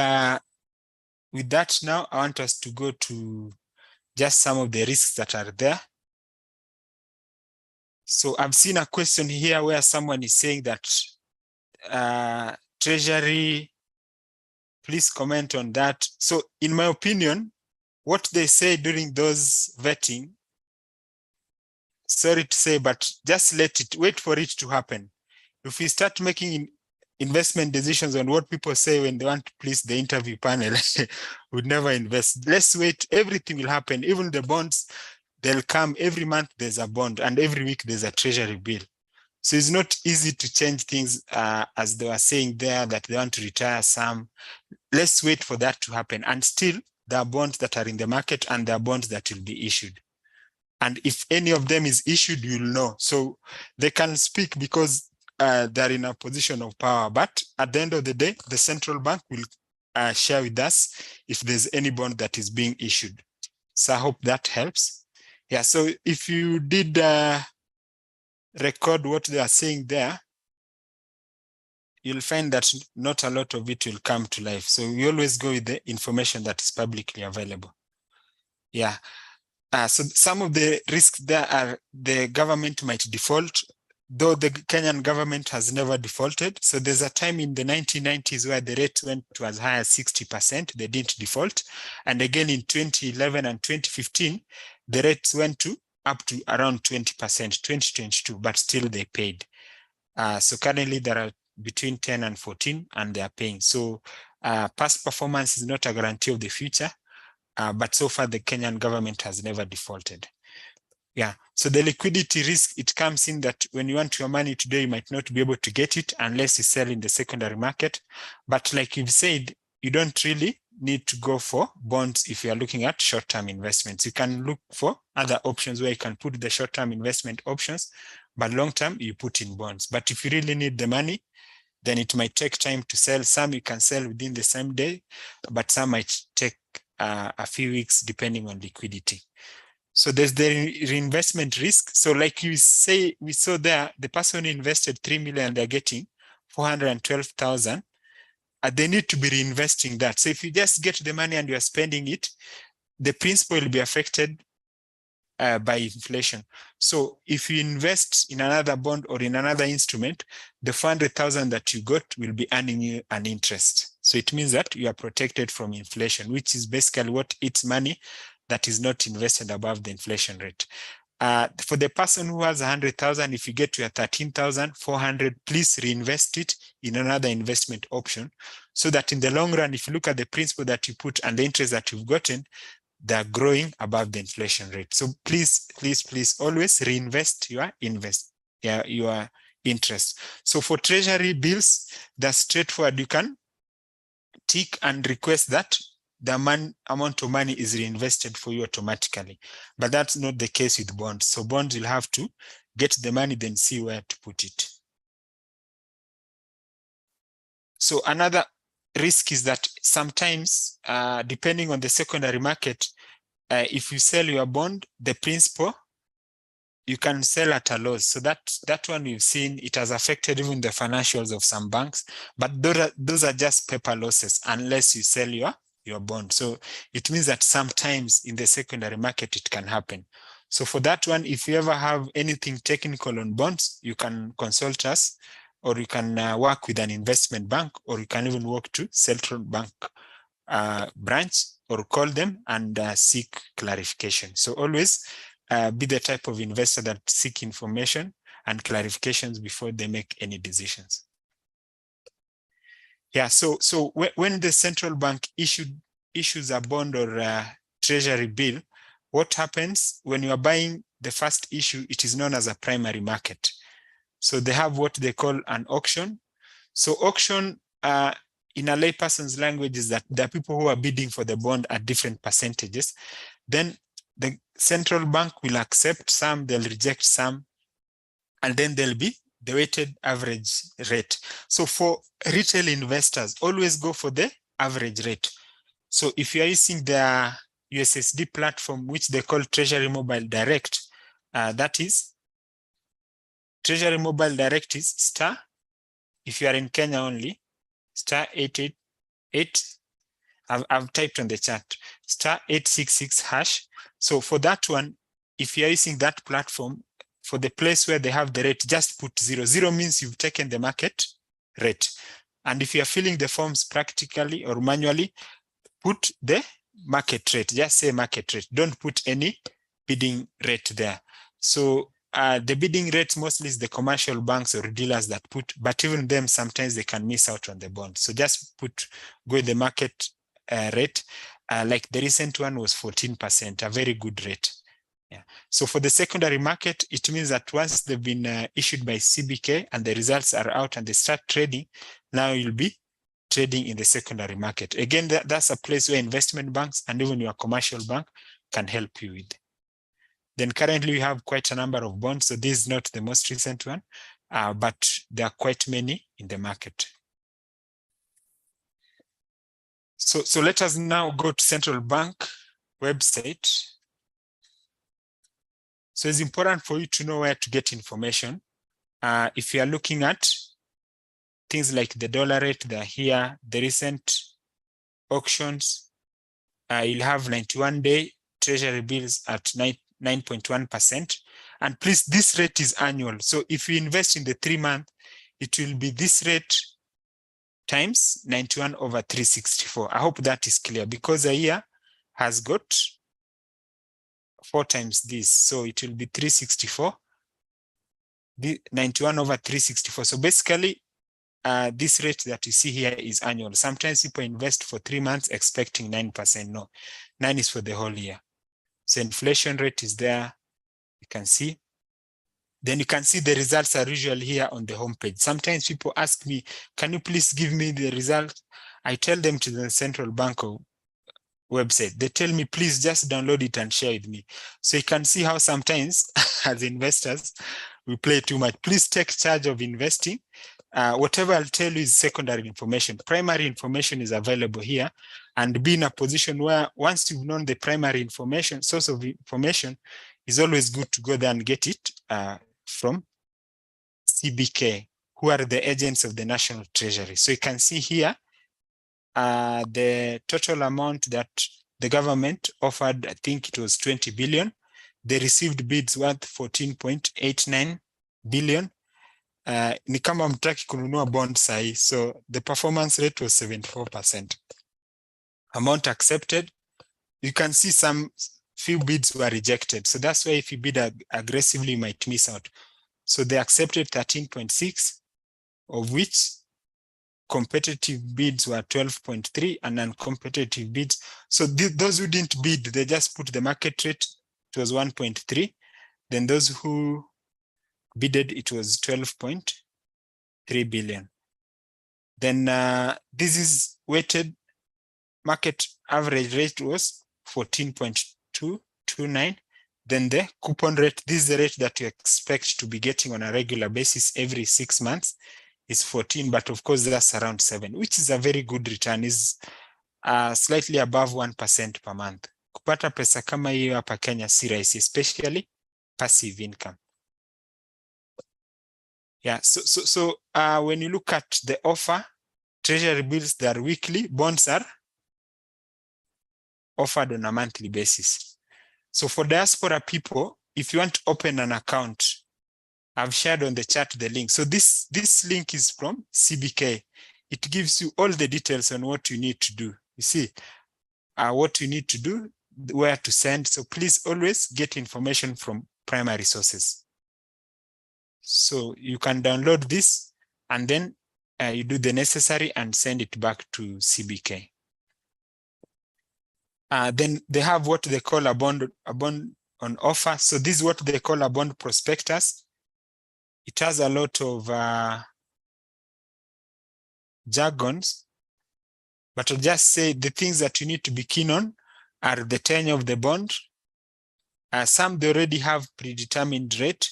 A: with that now, I want us to go to just some of the risks that are there. So I've seen a question here where someone is saying that Treasury, please comment on that. So in my opinion, what they say during those vetting, sorry to say, but just wait for it to happen. If we start making investment decisions on what people say when they want to please the interview panel, we'd never invest. Let's wait, everything will happen. Even the bonds, they'll come every month, there's a bond, and every week there's a treasury bill. So it's not easy to change things as they were saying there that they want to retire some. Let's wait for that to happen. And still, there are bonds that are in the market and there are bonds that will be issued. And if any of them is issued, you'll know. So they can speak because they're in a position of power. But at the end of the day, the central bank will share with us if there's any bond that is being issued. So I hope that helps. Yeah, so if you did record what they are saying there, you'll find that not a lot of it will come to life. So we always go with the information that is publicly available. Yeah. So some of the risks there are the government might default, though the Kenyan government has never defaulted. So there's a time in the 1990s where the rate went to as high as 60%, they didn't default. And again in 2011 and 2015, the rates went to up to around 20%, 2022, but still they paid. So currently there are between 10 and 14 and they are paying. So past performance is not a guarantee of the future. But so far the Kenyan government has never defaulted. Yeah, so the liquidity risk, it comes in that when you want your money today, you might not be able to get it unless you sell in the secondary market. But like you've said, you don't really need to go for bonds if you are looking at short-term investments. You can look for other options where you can put the short-term investment options, but long-term you put in bonds. But if you really need the money, then it might take time to sell. Some you can sell within the same day, but some might take a few weeks depending on liquidity. So there's the reinvestment risk. So like you say, we saw there, the person who invested 3 million, they're getting 412,000. They need to be reinvesting that. So if you just get the money and you're spending it, the principal will be affected by inflation. So if you invest in another bond or in another instrument, the 400,000 that you got will be earning you an interest. So it means that you are protected from inflation, which is basically what eats money that is not invested above the inflation rate. For the person who has 100,000, if you get to your 13,400, please reinvest it in another investment option, so that in the long run, if you look at the principal that you put and the interest that you've gotten, they're growing above the inflation rate. So please, please, please always reinvest your interest. So for treasury bills, that's straightforward. You can tick and request that the amount of money is reinvested for you automatically. But that's not the case with bonds. So bonds will have to get the money, then see where to put it. So another risk is that sometimes, depending on the secondary market, if you sell your bond, the principal, you can sell at a loss. So that one we've seen, it has affected even the financials of some banks, but those are just paper losses unless you sell your bond. So it means that sometimes in the secondary market, it can happen. So for that one, if you ever have anything technical on bonds, you can consult us, or you can work with an investment bank, or you can even walk to central bank branch or call them and seek clarification. So always be the type of investor that seek information and clarifications before they make any decisions. Yeah, so when the central bank issues a bond or a treasury bill, what happens when you are buying the first issue, it is known as a primary market. So they have what they call an auction. So auction, in a layperson's language, is that there are people who are bidding for the bond at different percentages. Then the central bank will accept some, they'll reject some, and then there'll be the weighted average rate. So for retail investors, always go for the average rate. So if you are using the USSD platform, which they call Treasury Mobile Direct, that is, Treasury Mobile Direct is star, if you are in Kenya only, star 888, I've typed on the chat, star 866 hash. So for that one, if you're using that platform, for the place where they have the rate, just put 0. 0 means you've taken the market rate. And if you're filling the forms practically or manually, put the market rate, just say market rate. Don't put any bidding rate there. So the bidding rate mostly is the commercial banks or dealers that put, but even them, sometimes they can miss out on the bond. So just go with the market rate. Like the recent one was 14%, a very good rate. Yeah. So for the secondary market, it means that once they've been issued by CBK and the results are out and they start trading, now you'll be trading in the secondary market. Again, that's a place where investment banks and even your commercial bank can help you with. Then currently we have quite a number of bonds. So this is not the most recent one, but there are quite many in the market. So let us now go to central bank website. So it's important for you to know where to get information. If you are looking at things like the dollar rate, they're here, the recent auctions, you'll have 91-day treasury bills at 9.1%. And please, this rate is annual. So if you invest in the 3-month, it will be this rate times 91 over 364. I hope that is clear, because a year has got 4 times this. So it will be 364, the 91 over 364. So basically, this rate that you see here is annual. Sometimes people invest for 3 months expecting 9%. No, 9 is for the whole year. So inflation rate is there, you can see. Then you can see the results are usually here on the homepage. Sometimes people ask me, can you please give me the result? I tell them to the central bank website. They tell me, please just download it and share with me. So you can see how sometimes as investors, we play too much. Please take charge of investing. Whatever I'll tell you is secondary information. Primary information is available here, and be in a position where once you've known the primary information, source of information, is always good to go there and get it from CBK, who are the agents of the National Treasury. So you can see here the total amount that the government offered. I think it was 20 billion. they received bids worth 14.89 billion. Ni kama mtaki kununua bond sahi. So the performance rate was 74%. Amount accepted. You can see some few bids were rejected. So that's why if you bid aggressively, you might miss out. So they accepted 13.6, of which competitive bids were 12.3 and non-competitive bids. So those who didn't bid, they just put the market rate, it was 1.3. Then those who bidded, it was 12.3 billion. Then this is weighted market average rate was 14.229. Then the coupon rate, this is the rate that you expect to be getting on a regular basis every 6 months, is 14, but of course that's around 7, which is a very good return, is slightly above 1% per month. Kupata pesa kama hiyo hapa Kenya si rahisi, especially passive income. Yeah, so when you look at the offer, treasury bills, they are weekly, bonds are offered on a monthly basis. So for diaspora people, if you want to open an account, I've shared on the chat the link. So this link is from CBK. It gives you all the details on what you need to do. You see, what you need to do, where to send. So please always get information from primary sources. So you can download this and then you do the necessary and send it back to CBK. Then they have what they call a bond on offer. So this is what they call a bond prospectus. It has a lot of jargons, but I'll just say the things that you need to be keen on are the tenure of the bond. Some they already have predetermined rate,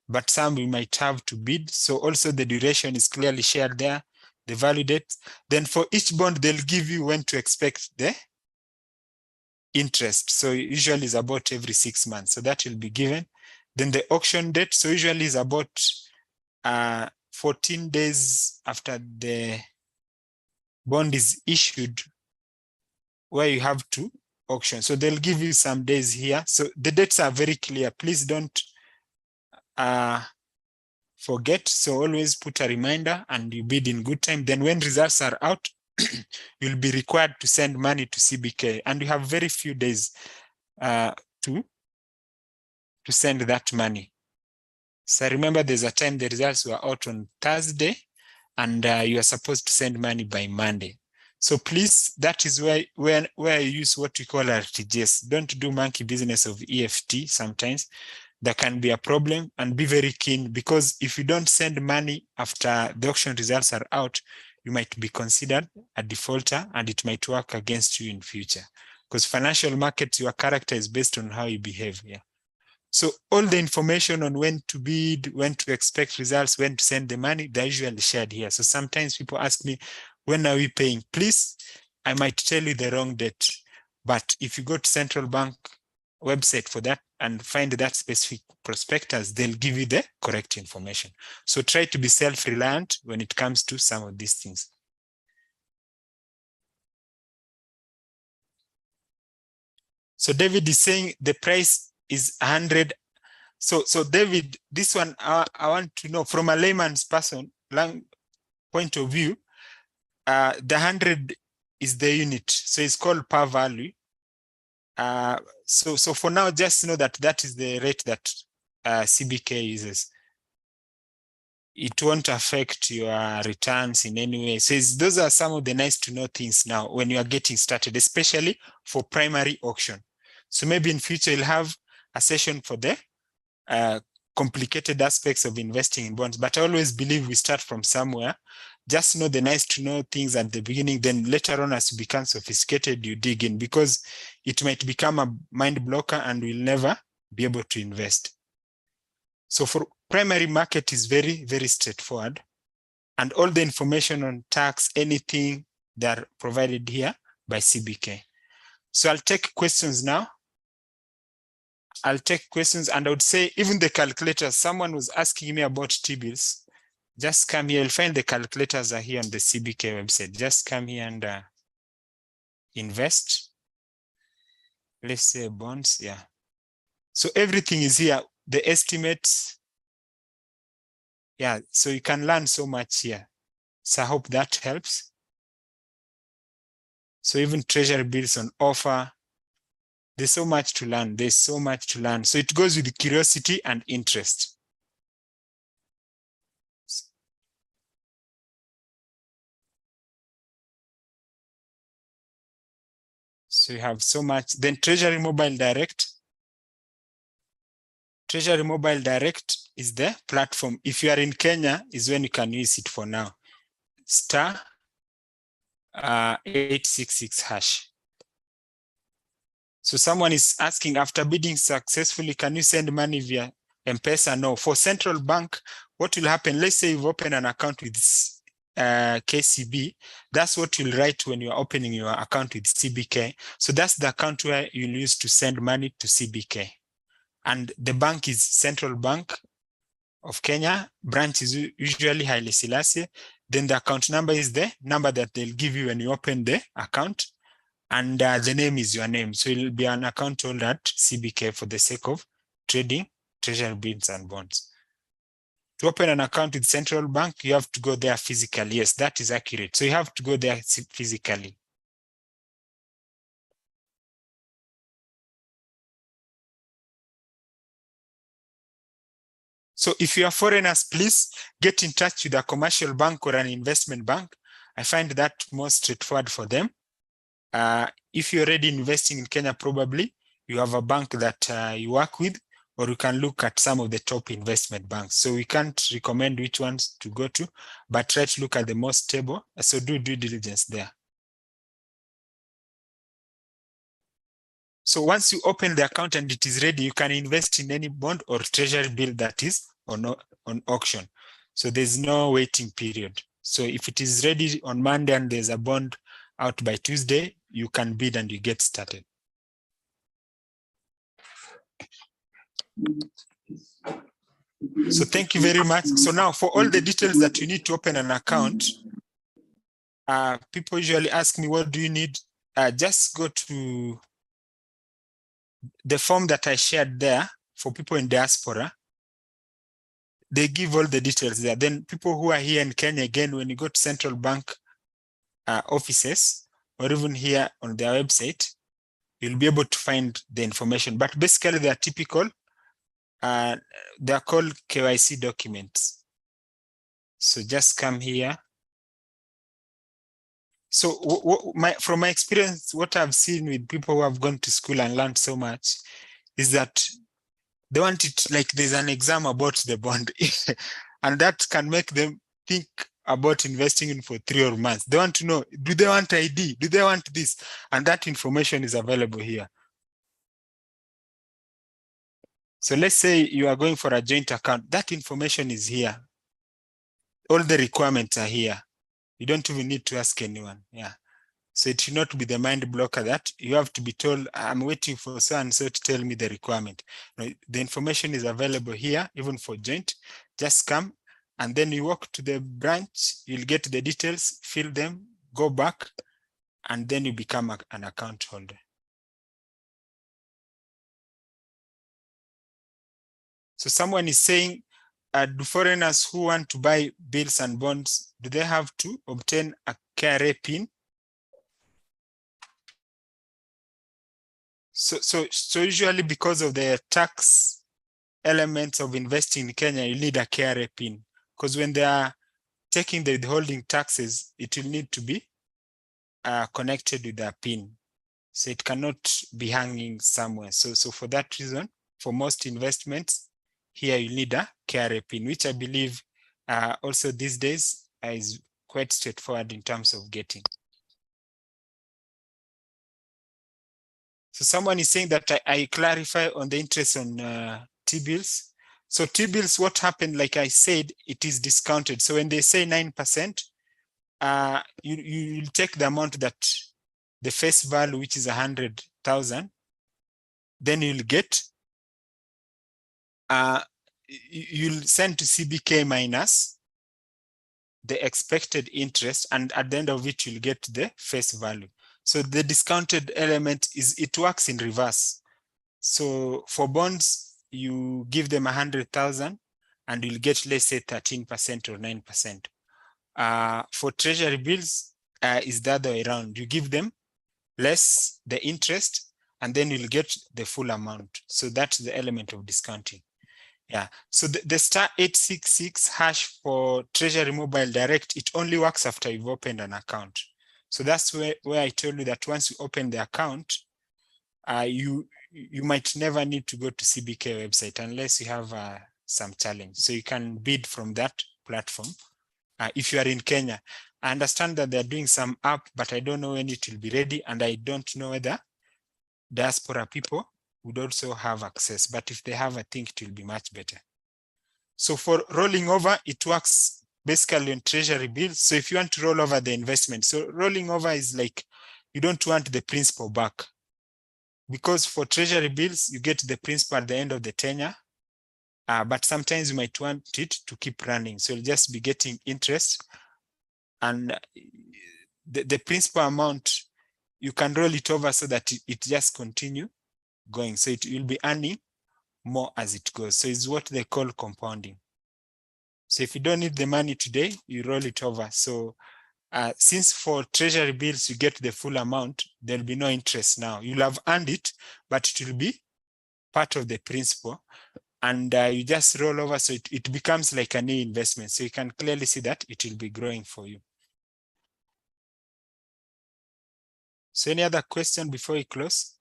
A: but some we might have to bid. So also the duration is clearly shared there, the value date. Then for each bond, they'll give you when to expect the interest. So usually is about every 6 months. So that will be given. Then the auction date, so usually is about 14 days after the bond is issued, where you have to auction. So they'll give you some days here. So the dates are very clear. Please don't forget. So always put a reminder and you bid in good time. Then when results are out, you'll be required to send money to CBK, and you have very few days to send that money. So remember, there's a time the results were out on Thursday, and you are supposed to send money by Monday. So please, that is where you use what we call RTGS. Don't do monkey business of EFT sometimes. There can be a problem, and be very keen, because if you don't send money after the auction results are out, you might be considered a defaulter and it might work against you in future. Because financial markets, your character is based on how you behave. Yeah. So all the information on when to bid, when to expect results, when to send the money, they're usually shared here. So sometimes people ask me, when are we paying? Please, I might tell you the wrong date. But if you go to Central Bank website for that and find that specific prospectus, they'll give you the correct information. So try to be self-reliant when it comes to some of these things. So David is saying the price is 100. So David, this one, I want to know from a layman's point of view, the 100 is the unit. So it's called per value. So for now, just know that that is the rate that CBK uses. It won't affect your returns in any way. So those are some of the nice to know things now when you are getting started, especially for primary auction. So maybe in future you'll have a session for the complicated aspects of investing in bonds. But I always believe we start from somewhere. Just know the nice to know things at the beginning. Then later on, as you become sophisticated, you dig in, because it might become a mind blocker and we'll never be able to invest. So for primary market is very, very straightforward. And all the information on tax, anything, they're provided here by CBK. So I'll take questions now. I'll take questions, and I would say even the calculators, someone was asking me about T-bills. Just come here, you'll find the calculators are here on the CBK website. Just come here and invest. Let's say bonds, yeah. So everything is here, the estimates. Yeah, so you can learn so much here. So I hope that helps. So even treasury bills on offer, there's so much to learn. There's so much to learn. So it goes with curiosity and interest. So you have so much. Then Treasury Mobile Direct. Treasury Mobile Direct is the platform. If you are in Kenya, is when you can use it for now. Star 866 hash. So someone is asking, after bidding successfully, can you send money via M-Pesa? No. For central bank, what will happen? Let's say you've opened an account with KCB. That's what you'll write when you're opening your account with CBK. So that's the account where you'll use to send money to CBK. And the bank is Central Bank of Kenya. Branch is usually Haile Selassie. Then the account number is the number that they'll give you when you open the account. And the name is your name. So it'll be an account holder at CBK for the sake of trading treasury bills and bonds. To open an account with Central Bank, you have to go there physically. Yes, that is accurate. So you have to go there physically. So if you are foreigners, please get in touch with a commercial bank or an investment bank. I find that more straightforward for them. If you're already investing in Kenya, probably you have a bank that you work with, or you can look at some of the top investment banks. So we can't recommend which ones to go to, but try to look at the most stable. So do due diligence there. So once you open the account and it is ready, you can invest in any bond or treasury bill that is on auction. So there's no waiting period. So if it is ready on Monday and there's a bond out by Tuesday, you can bid and you get started. So thank you very much. So now for all the details that you need to open an account, people usually ask me, what do you need? Just go to the form that I shared there for people in diaspora. They give all the details there. Then people who are here in Kenya, again, when you go to central bank offices, or even here on their website, you'll be able to find the information. But basically, they are typical. They are called KYC documents. So just come here. So from my experience, what I've seen with people who have gone to school and learned so much is that they want it like there's an exam about the bond. And that can make them think about investing in for 3 or months. They want to know, do they want ID? Do they want this? And that information is available here. So let's say you are going for a joint account. That information is here. All the requirements are here. You don't even need to ask anyone. Yeah. So it should not be the mind blocker that you have to be told, I'm waiting for so and so to tell me the requirement. No, the information is available here, even for joint. Just come and then you walk to the branch, you'll get the details, fill them, go back, and then you become an account holder. So someone is saying, do foreigners who want to buy bills and bonds, do they have to obtain a KRA PIN? So usually because of the tax elements of investing in Kenya, you need a KRA PIN, because when they are taking the withholding taxes, it will need to be connected with a PIN. So it cannot be hanging somewhere. So for that reason, for most investments, here you need a KRA PIN, which I believe also these days is quite straightforward in terms of getting. So someone is saying that I clarify on the interest on T-bills. So T-bills, what happened, like I said, it is discounted. So when they say 9%, you take the amount that the face value, which is 100,000, then you'll get, you'll send to CBK minus the expected interest, and at the end of it, you'll get the face value. So the discounted element it works in reverse. So for bonds, you give them 100,000 and you'll get, let's say, 13% or 9%. For treasury bills, is the other way around. You give them less the interest, and then you'll get the full amount. So that's the element of discounting. Yeah. So the *866# for Treasury Mobile Direct, it only works after you've opened an account. So that's where I told you that once you open the account, you might never need to go to CBK website unless you have some challenge. So you can bid from that platform. If you are in Kenya, I understand that they're doing some app, but I don't know when it will be ready, and I don't know whether diaspora people would also have access. But if they have, I think it will be much better. So for rolling over, it works basically on treasury bills. So if you want to roll over the investment, so rolling over is like you don't want the principal back, because for treasury bills, you get the principal at the end of the tenure. But sometimes you might want it to keep running. So you'll just be getting interest, and the principal amount, you can roll it over so that it just continue going. So it will be earning more as it goes. So it's what they call compounding. So if you don't need the money today, you roll it over. So since for treasury bills, you get the full amount, there'll be no interest now. You'll have earned it, but it will be part of the principal. And you just roll over, so it becomes like a new investment. So you can clearly see that it will be growing for you. So any other question before we close?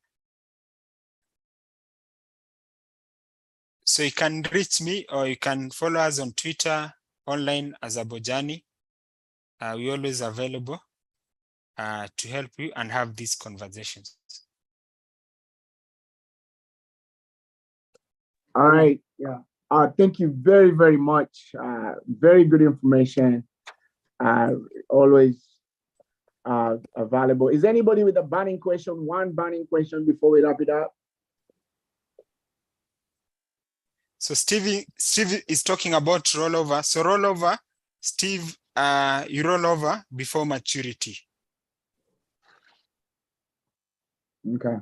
A: So you can reach me, or you can follow us on Twitter, online as Abojani. We're always available to help you and have these conversations.
B: All right. Yeah. Thank you very, very much. Very good information. Always available. Is anybody with a burning question? One burning question before we wrap it up?
A: So Steve is talking about rollover. So rollover, Steve, you roll over before maturity.
B: Okay.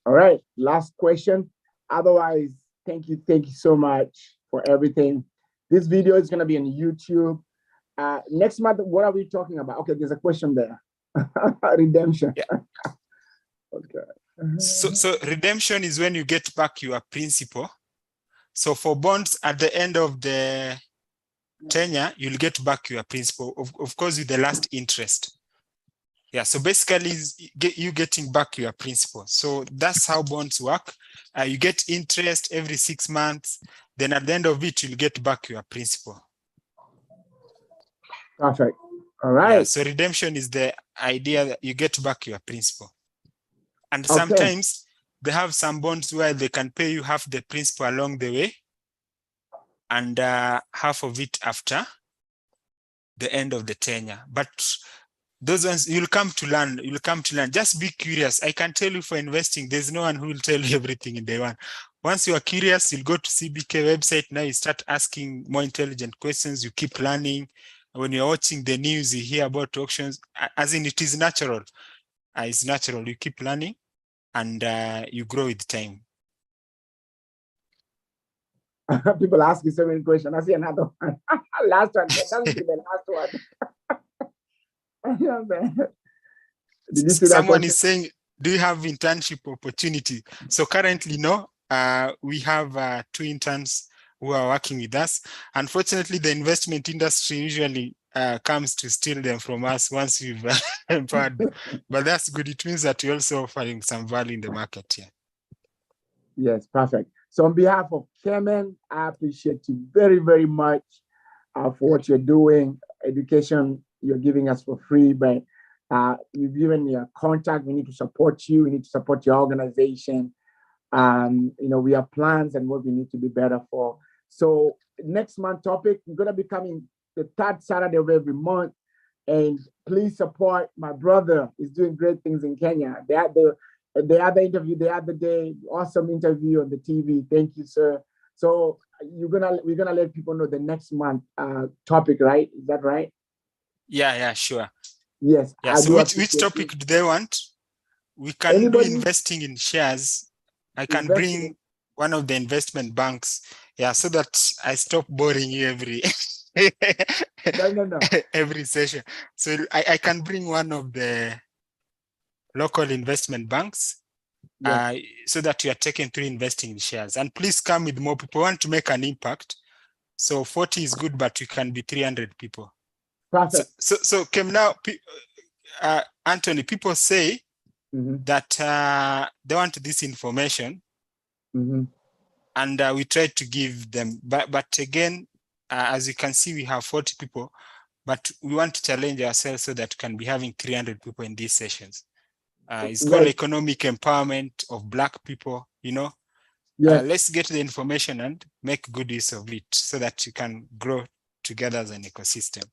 B: All right. Last question. Otherwise, thank you so much for everything. This video is going to be on YouTube. Next month, what are we talking about? Okay, there's a question there. Redemption.
A: Yeah.
B: Okay.
A: So redemption is when you get back your principal. So for bonds, at the end of the tenure, you'll get back your principal, of course, with the last interest. Yeah, so basically you getting back your principal. So that's how bonds work. You get interest every 6 months. Then at the end of it, you'll get back your principal.
B: Perfect. All right.
A: Yeah, so redemption is the idea that you get back your principal. And sometimes they have some bonds where they can pay you half the principal along the way and half of it after the end of the tenure. But those ones, you'll come to learn. Just be curious. I can tell you, for investing, there's no one who will tell you everything in day one. Once you are curious, you'll go to CBK website. Now you start asking more intelligent questions. You keep learning. When you're watching the news, you hear about auctions, as in it is natural. It's natural. You keep learning and you grow with time.
B: People ask you so many questions. I see another one. Last one. That will be the last one. Did you see that?
A: Someone is saying, do you have internship opportunity? So currently, no. We have 2 interns who are working with us. Unfortunately, the investment industry usually comes to steal them from us once we've empowered. But that's good. It means that we're also offering some value in the market here.
B: Yes, perfect. So on behalf of KEMEN, I appreciate you very, very much for what you're doing. Education you're giving us for free, but you've given your contact. We need to support you. We need to support your organization. We have plans and what we need to be better for. So next month topic, we're going to be coming the 3rd Saturday of every month. And please support my brother. He's doing great things in Kenya. They had the other interview the other day, awesome interview on the TV. Thank you, sir. So we're gonna let people know the next month topic, right? Is that right?
A: Yeah, sure.
B: Yes.
A: Yeah. So which topic do they want? We can do investing in shares. I can
B: Investment.
A: bring one of the investment banks, yeah, so that I stop boring you every
B: No.
A: every session. So I can bring one of the local investment banks,
B: Yes.
A: so that you are taken through investing in shares. And please come with more people. We want to make an impact. So 40 is good, but we can be 300 people.
B: Perfect.
A: So Kem, now, Anthony, people say that they want this information, and we tried to give them, but again, as you can see, we have 40 people, but we want to challenge ourselves so that we can be having 300 people in these sessions. It's called economic empowerment of Black people, you know.
B: Yes.
A: Let's get the information and make good use of it so that you can grow together as an ecosystem.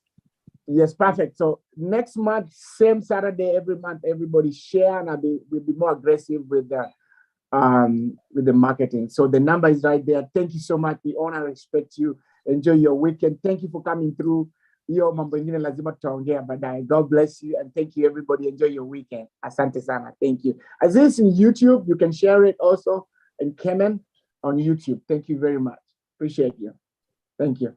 B: Yes, perfect. So next month, same Saturday, every month, everybody share, and we'll be more aggressive with the marketing. So the number is right there. Thank you so much. We honor and respect you. Enjoy your weekend. Thank you for coming through. Hiyo mambo ingine lazima tutaongea baadaye. God bless you and thank you everybody. Enjoy your weekend. Asante sana. Thank you. As this in YouTube, you can share it also in KEMEN on YouTube. Thank you very much. Appreciate you. Thank you.